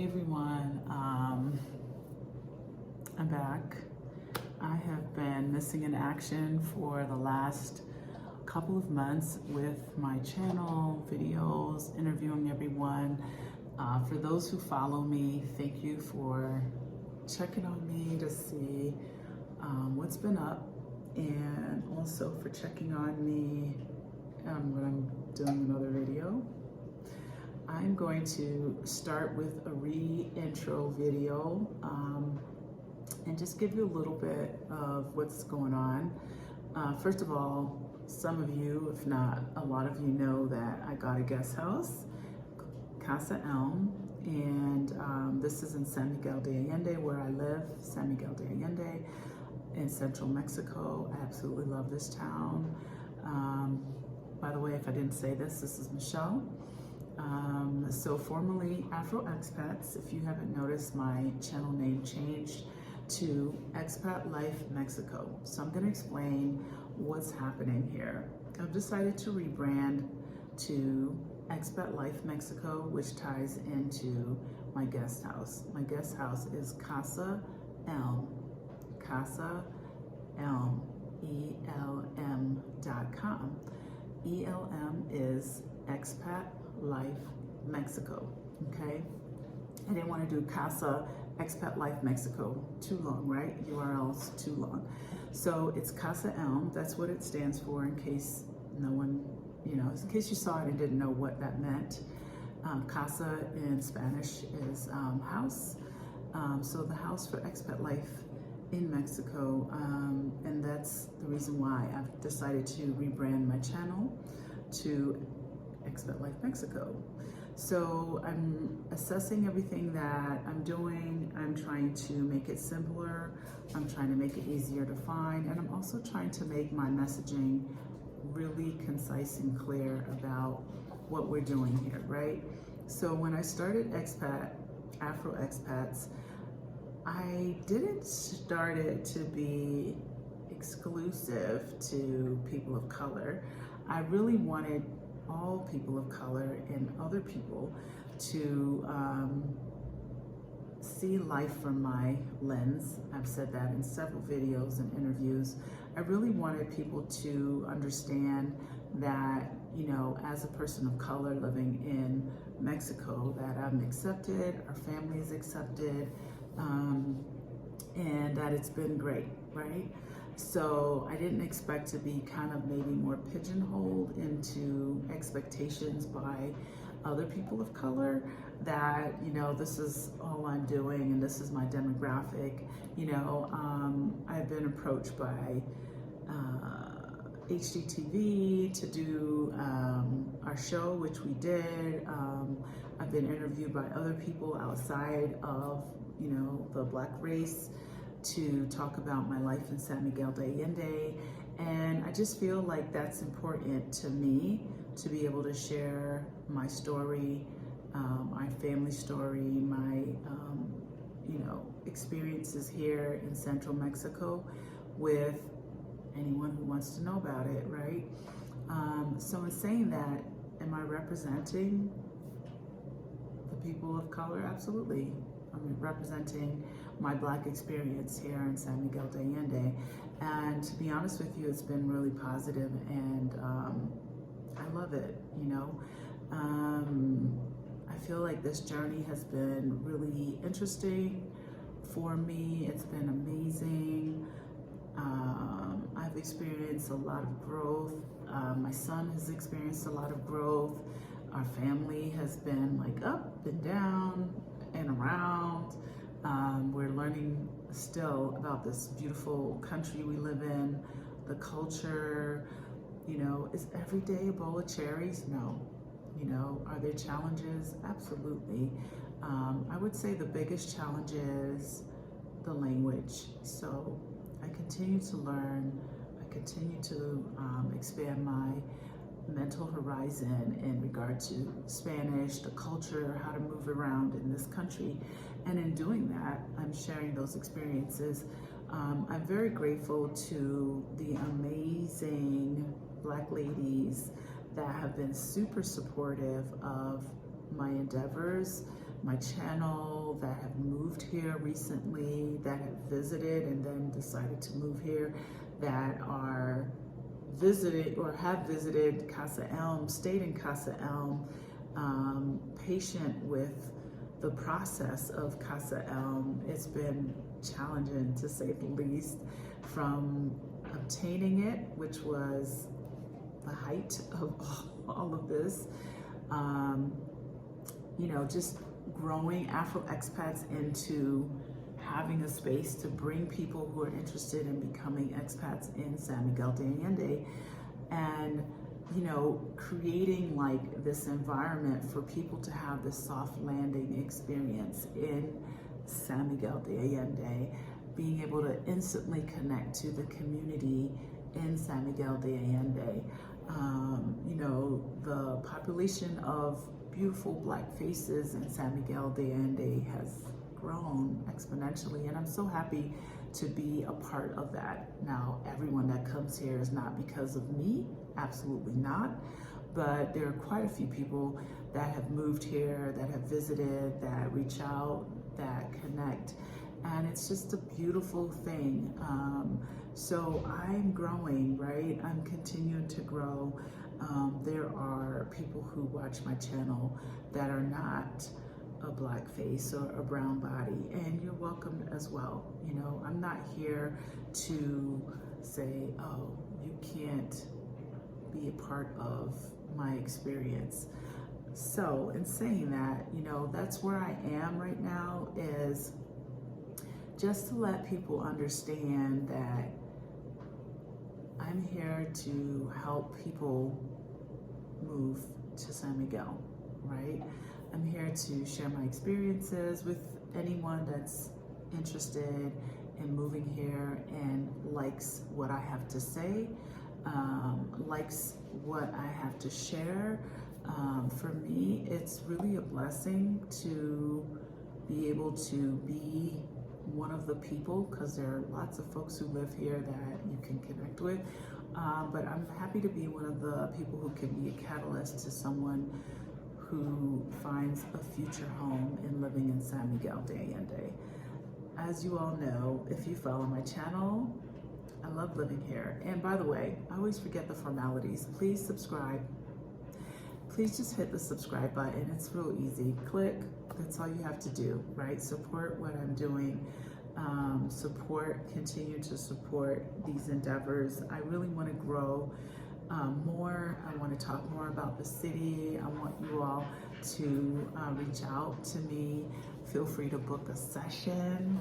everyone, I'm back. I have been missing in action for the last couple of months with my channel, videos, interviewing everyone. For those who follow me, thank you for checking on me to see what's been up, and also for checking on me when I'm doing another video. I'm going to start with a re-intro video and just give you a little bit of what's going on. First of all, some of you, if not a lot of you, know that I got a guest house, Casa ELM, and this is in San Miguel de Allende, where I live, San Miguel de Allende in central Mexico. I absolutely love this town. By the way, if I didn't say this is Michelle. So formerly Afro Expats. If you haven't noticed, my channel name changed to Expat Life Mexico. So I'm going to explain what's happening here. I've decided to rebrand to Expat Life Mexico, which ties into my guest house. My guest house is Casa ELM. Casa ELM. ELM.com. ELM is Expat Life Mexico, okay? I didn't want to do Casa Expat Life Mexico, too long, right? URL's too long. So it's Casa ELM, that's what it stands for, in case no one, in case you saw it and didn't know what that meant. Casa in Spanish is house. So the house for Expat Life in Mexico, and that's the reason why I've decided to rebrand my channel to Expat Life Mexico. So I'm assessing everything that I'm doing. I'm trying to make it simpler. I'm trying to make it easier to find. And I'm also trying to make my messaging really concise and clear about what we're doing here, right? So when I started Expat, Afro Expats, I didn't start it to be exclusive to people of color. I really wanted all people of color and other people to see life from my lens. I've said that in several videos and interviews. I really wanted people to understand that, as a person of color living in Mexico, that I'm accepted, our family is accepted, and that it's been great, right? So I didn't expect to be kind of maybe more pigeonholed into expectations by other people of color that, this is all I'm doing and this is my demographic. I've been approached by HGTV to do our show, which we did. I've been interviewed by other people outside of, the Black race, to talk about my life in San Miguel de Allende. And I just feel like that's important to me, to be able to share my story, my family story, my experiences here in central Mexico with anyone who wants to know about it, right? So in saying that, am I representing the people of color? Absolutely. I'm representing my Black experience here in San Miguel de Allende. And to be honest with you, it's been really positive, and I love it, I feel like this journey has been really interesting for me. It's been amazing. I've experienced a lot of growth. My son has experienced a lot of growth. Our family has been like up and down and around. We're learning still about this beautiful country we live in, the culture. Is every day a bowl of cherries? No. Are there challenges? Absolutely. I would say the biggest challenge is the language. So I continue to learn. I continue to expand my mental horizon in regard to Spanish, the culture, how to move around in this country. And in doing that, I'm sharing those experiences. I'm very grateful to the amazing Black ladies that have been super supportive of my endeavors. my channel that have moved here recently, that have visited and then decided to move here, that are visited or have visited Casa ELM, stayed in Casa ELM, patient with the process of Casa ELM. It's been challenging, to say the least, from obtaining it, which was the height of all of this, you know, just growing Afro expats into having a space to bring people who are interested in becoming expats in San Miguel de Allende, and you know, creating like this environment for people to have this soft landing experience in San Miguel de Allende, being able to instantly connect to the community in San Miguel de Allende. You know, the population of beautiful Black faces in San Miguel de Allende has grown exponentially, and I'm so happy to be a part of that. Now, everyone that comes here is not because of me, absolutely not, but there are quite a few people that have moved here, that have visited, that reach out, that connect, and it's just a beautiful thing. So I'm growing, right? I'm continuing to grow. There are people who watch my channel that are not a Black face or a brown body, and you're welcome as well. You know, I'm not here to say, oh, you can't be a part of my experience. So in saying that, you know, that's where I am right now, is just to let people understand that I'm here to help people move to San Miguel, right? I'm here to share my experiences with anyone that's interested in moving here and likes what I have to say, likes what I have to share. For me, it's really a blessing to be able to be one of the people, because there are lots of folks who live here that you can connect with, but I'm happy to be one of the people who can be a catalyst to someone who finds a future home in living in San Miguel de Allende. As you all know, if you follow my channel, I love living here. And by the way, I always forget the formalities. Please subscribe. Please just hit the subscribe button. It's real easy. Click, that's all you have to do, right? Support what I'm doing. Continue to support these endeavors. I really want to grow more. I want to talk more about the city. I want you all to reach out to me. Feel free to book a session.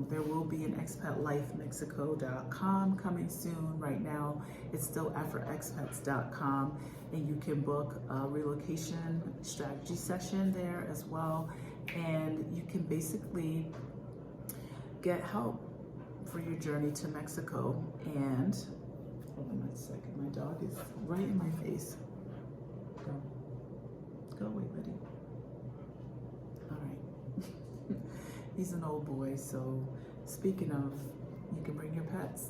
There will be an expatlifemexico.com coming soon. Right now, it's still afroexpats.com, and you can book a relocation strategy session there as well. And you can basically get help for your journey to Mexico. And hold on a second, my dog is right in my face. Go away, buddy. All right. He's an old boy, so speaking of, you can bring your pets.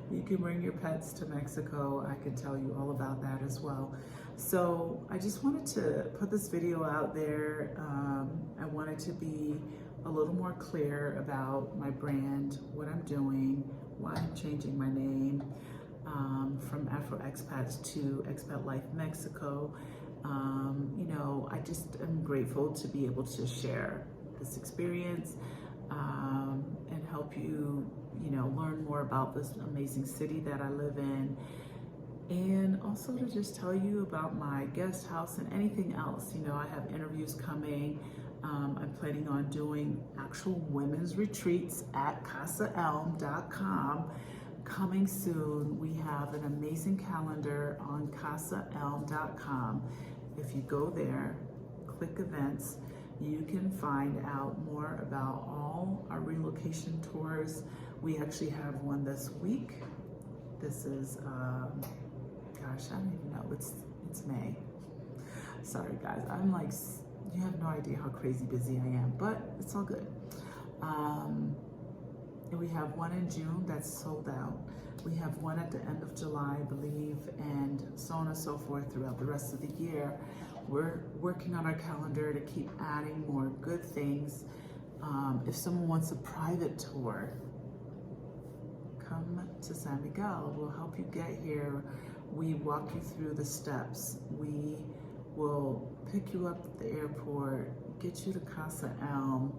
You can bring your pets to Mexico. I can tell you all about that as well. So I just wanted to put this video out there. I wanted to be a little more clear about my brand, what I'm doing, why I'm changing my name from Afro Expats to Expat Life Mexico. You know, I just am grateful to be able to share this experience and help you, you know, learn more about this amazing city that I live in. And also to just tell you about my guest house and anything else. You know, I have interviews coming. I'm planning on doing actual women's retreats at CasaELM.com coming soon. We have an amazing calendar on CasaELM.com. If you go there, click events, you can find out more about all our relocation tours. We actually have one this week. This is, gosh, I don't even know, it's May. Sorry guys, I'm like, you have no idea how crazy busy I am, but it's all good. And we have one in June that's sold out. We have one at the end of July, I believe, and so on and so forth throughout the rest of the year. we're working on our calendar to keep adding more good things. If someone wants a private tour, come to San Miguel. We'll help you get here. We walk you through the steps. We will pick you up at the airport, get you to Casa ELM.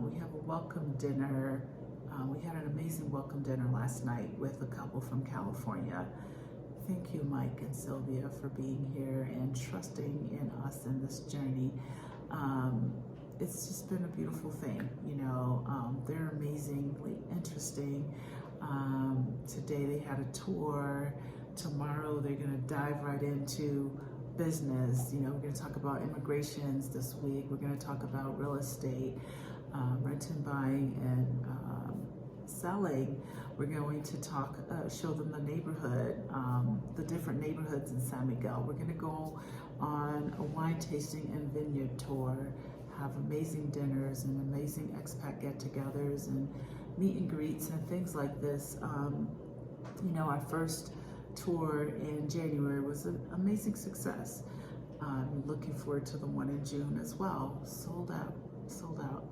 We have a welcome dinner. We had an amazing welcome dinner last night with a couple from California. Thank you, Mike and Sylvia, for being here and trusting in us in this journey. It's just been a beautiful thing, you know. They're amazingly interesting. Today they had a tour. Tomorrow they're gonna dive right into business. You know, we're gonna talk about immigrations this week. We're gonna talk about real estate, renting, buying, and selling. We're going to talk, show them the neighborhood, the different neighborhoods in San Miguel. We're gonna go on a wine tasting and vineyard tour, have amazing dinners and amazing expat get-togethers and meet and greets and things like this. You know, our first tour in January was an amazing success. I'm looking forward to the one in June as well. Sold out.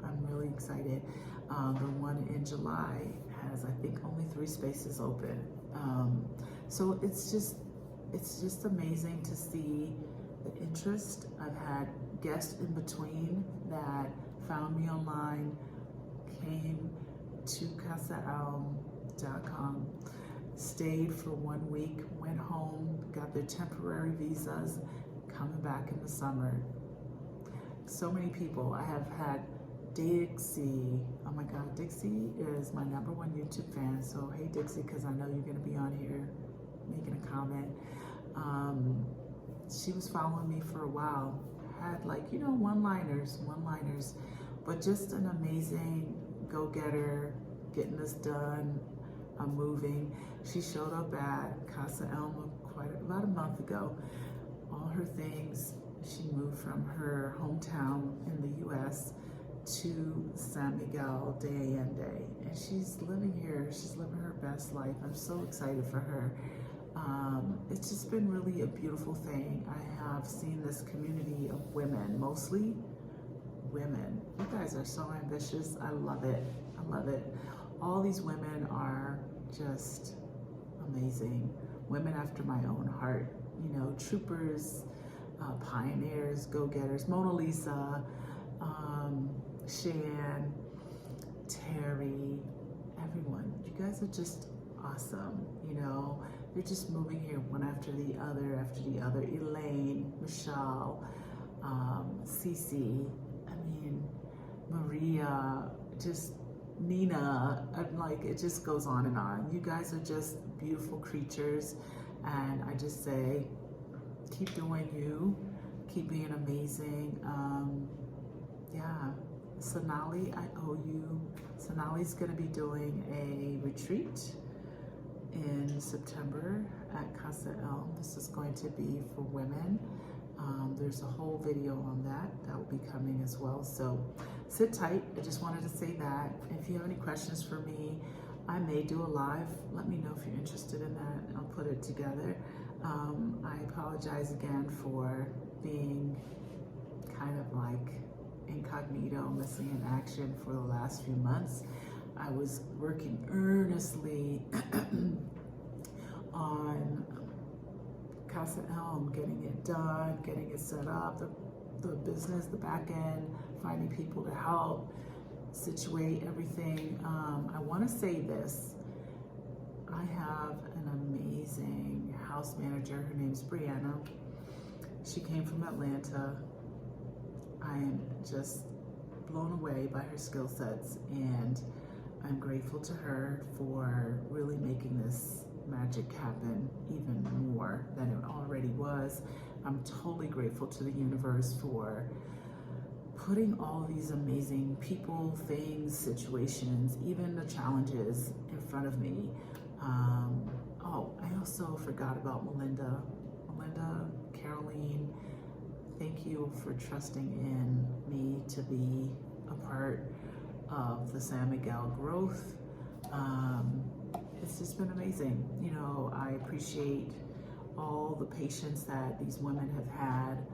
I'm really excited. The one in July has, I think, only 3 spaces open. So it's just amazing to see the interest. I've had guests in between that found me online, came to CasaELM.com, stayed for 1 week, went home, got their temporary visas, coming back in the summer. So many people. I have had Dixie. Oh my God, Dixie is my #1 YouTube fan. So hey Dixie, because I know you're gonna be on here making a comment. She was following me for a while. Had, like, you know, one-liners, but just an amazing go-getter, getting this done. I'm moving. She showed up at Casa ELM about a month ago. All her things. She moved from her hometown in the U.S. to San Miguel de Allende, and she's living here. She's living her best life. I'm so excited for her. It's just been really a beautiful thing. I have seen this community of women, mostly women. You guys are so ambitious. I love it. All these women are just amazing. Women after my own heart. You know, troopers, pioneers, go-getters. Mona Lisa, Shan, Terry, everyone. You guys are just awesome. You know, they're just moving here one after the other. Elaine, Michelle, Cece, I mean, Maria, just Nina. I'm like, it just goes on and on. You guys are just beautiful creatures, and I just say, keep doing you, keep being amazing. Yeah, Sonali, I owe you. Sonali's gonna be doing a retreat in September at Casa ELM. This is going to be for women. There's a whole video on that will be coming as well. So sit tight. I just wanted to say that. If you have any questions for me, I may do a live. Let me know if you're interested in that, and I'll put it together. I apologize again for being kind of like incognito, missing in action for the last few months. I was working earnestly on Casa ELM, getting it done, getting it set up, the business, the back end, finding people to help, situate everything. I want to say this. I have an amazing house manager. Her name's Brianna. She came from Atlanta. I am just blown away by her skill sets, and I'm grateful to her for really making this magic happen even more than it already was. I'm totally grateful to the universe for putting all these amazing people, things, situations, even the challenges in front of me. Oh, I also forgot about Melinda, Caroline. Thank you for trusting in me to be a part of the San Miguel growth. It's just been amazing. You know, I appreciate all the patients that these women have had,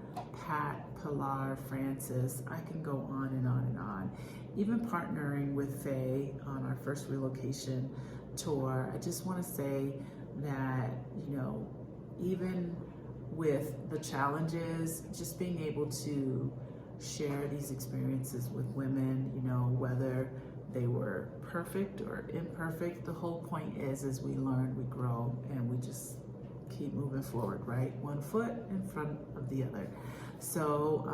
Pat, Pilar, Francis, I can go on and on and on. Even partnering with Faye on our first relocation tour, I just want to say that, you know, even with the challenges, just being able to share these experiences with women, you know, whether they were perfect or imperfect, the whole point is we learn, we grow, and we just keep moving forward, right? One foot in front of the other. So,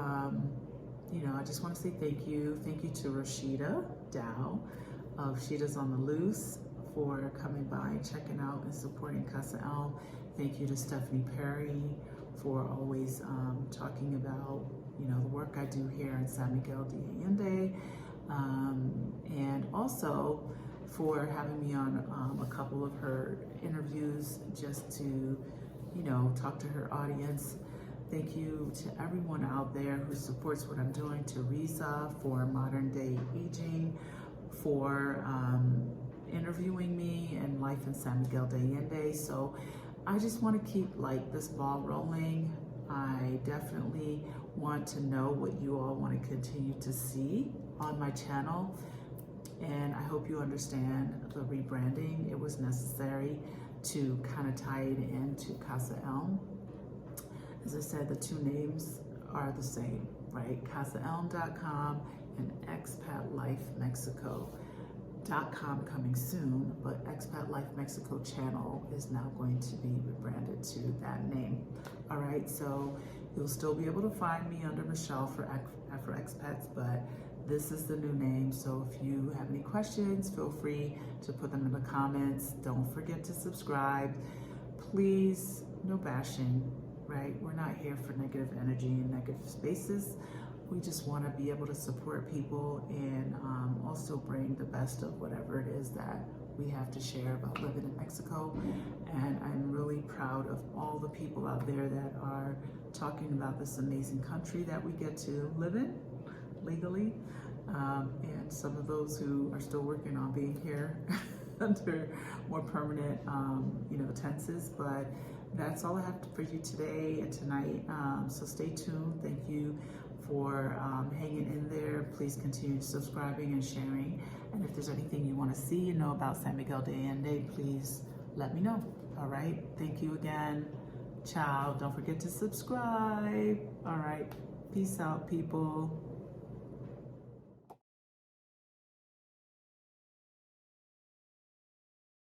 you know, I just want to say thank you. Thank you to Shida Dow of Shida's on the Loose for coming by and checking out and supporting Casa ELM. Thank you to Stephanie Perry for always talking about, you know, the work I do here in San Miguel de Allende, and also for having me on a couple of her interviews just to, you know, talk to her audience. Thank you to everyone out there who supports what I'm doing, to Risa for Modern Day Aging, for interviewing me and life in San Miguel de Allende. So I just want to keep like this ball rolling. I definitely want to know what you all want to continue to see on my channel. And I hope you understand the rebranding. It was necessary to kind of tie it into Casa ELM. As I said, the two names are the same, right? CasaElm.com and Expat Life Mexico.com coming soon, but Expat Life Mexico channel is now going to be rebranded to that name. All right, so you'll still be able to find me under Michelle for Afro Expats, but this is the new name. So if you have any questions, feel free to put them in the comments. Don't forget to subscribe. Please, no bashing, right? We're not here for negative energy and negative spaces. We just want to be able to support people and also bring the best of whatever it is that we have to share about living in Mexico. And I'm really proud of all the people out there that are talking about this amazing country that we get to live in legally, and some of those who are still working on being here under more permanent, you know, tenses. But that's all I have for you today and tonight. So stay tuned. Thank you for hanging in there. Please continue subscribing and sharing. And if there's anything you want to see and know about San Miguel de Allende, please let me know. All right. Thank you again. Ciao. Don't forget to subscribe. All right. Peace out, people.